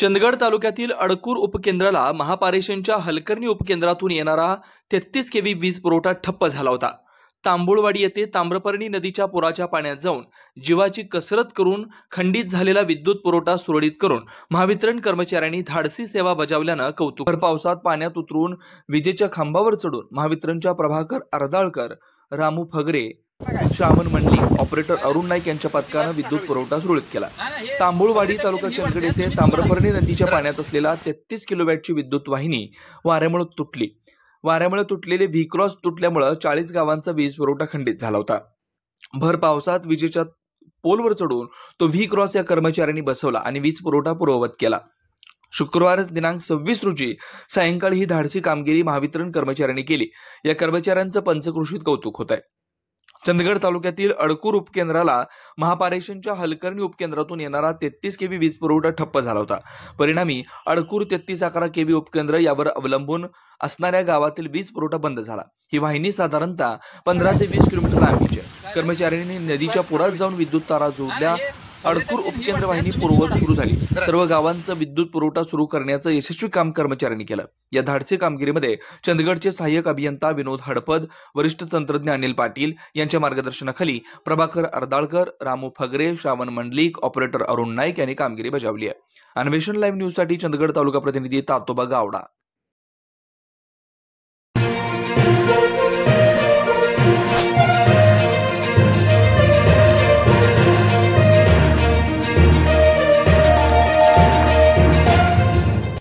चंदगड तालुक्यातील अडकूर उपकेंद्राला महापारेषणच्या हलकर्णी उपकेंद्रातून येणारा 33 केव्ही वीज पुरवठा ठप्प झाला होता। तांबुळवाडी येथे ताम्रपर्णी नदीच्या पुराच्या पाण्यात जाऊन जीवाची कसरत करून खंडित झालेला विद्युत पुरवठा सुरळीत करून महावितरण कर्मचाऱ्यांनी धाडसी सेवा बजावल्यानं कौतुक। भर पावसात पाण्यात उतरून विजेच्या खांबावर चढून महावितरणच्या प्रभाकर अर्दाळकर, रामू फगरे, श्रावण मंडलिक, ऑपरेटर अरुण नाईक यांच्या पथकानं विद्युत पुरवठा सुरळीत केला। तांबुळवाडी तालुका चंदगड येथे ताम्रपर्णी नदीच्या पाण्यात असलेला 33 किलोवॅटची विद्युत वाहिनी वाऱ्यामुळे तुटली। वाऱ्यामुळे तुटलेले व्ही क्रॉस तुटल्यामुळे 40 गावांचा वीज पुरवठा खंडित झाला होता। भर पावसात विजेच्या पोलवर चढून तो व्ही क्रॉस या कर्मचाऱ्यांनी बसवला आणि वीज पुरवठा पूर्ववत केला। शुक्रवार दिनांक 26 रोजी सायंकाळी ही धाडसी कामगिरी महावितरण कर्मचाऱ्यांनी केली। या कर्मचाऱ्यांचं पंचक्रोशीत कौतुक होत आहे। चंदगड तालुक्यातील अडकूर उपकेंद्राला महापारेषणच्या हलकर्णी उपकेंद्रातून येणारा 33 केव्ही वीज पुरवठा ठप्प झाला होता। परिणामी अडकूर 3311 केव्ही उपकेंद्र यावर अवलंबून असणाऱ्या गावातील वीज पुरवठा बंद झाला। ही वाहिनी साधारणतः 15 ते 20 किलोमीटर लांबीची आहे। कर्मचाऱ्यांनी नदीच्या पुरात जाऊन विद्युत तारा जोडल्या। अडकूर उपकेंद्र वाहिनी पूर्ववत सुरू झाली। सर्व गावांचा विद्युत पुरवठा सुरू करण्याचं यशस्वी काम कर्मचाऱ्यांनी केलं। या धाडसी कामगिरीमध्ये चंदगडचे सहाय्यक अभियंता विनोद हडपद, वरिष्ठ तंत्रज्ञ अनिल पाटील यांच्या मार्गदर्शनाखाली प्रभाकर अर्दाळकर, रामू फगरे, श्रावण मंडलिक, ऑपरेटर अरुण नाईक यांनी कामगिरी बजावली आहे। अन्वेषण लाईव्ह न्यूज साठी चंदगड तालुका प्रतिनिधी तातोबा गावडा।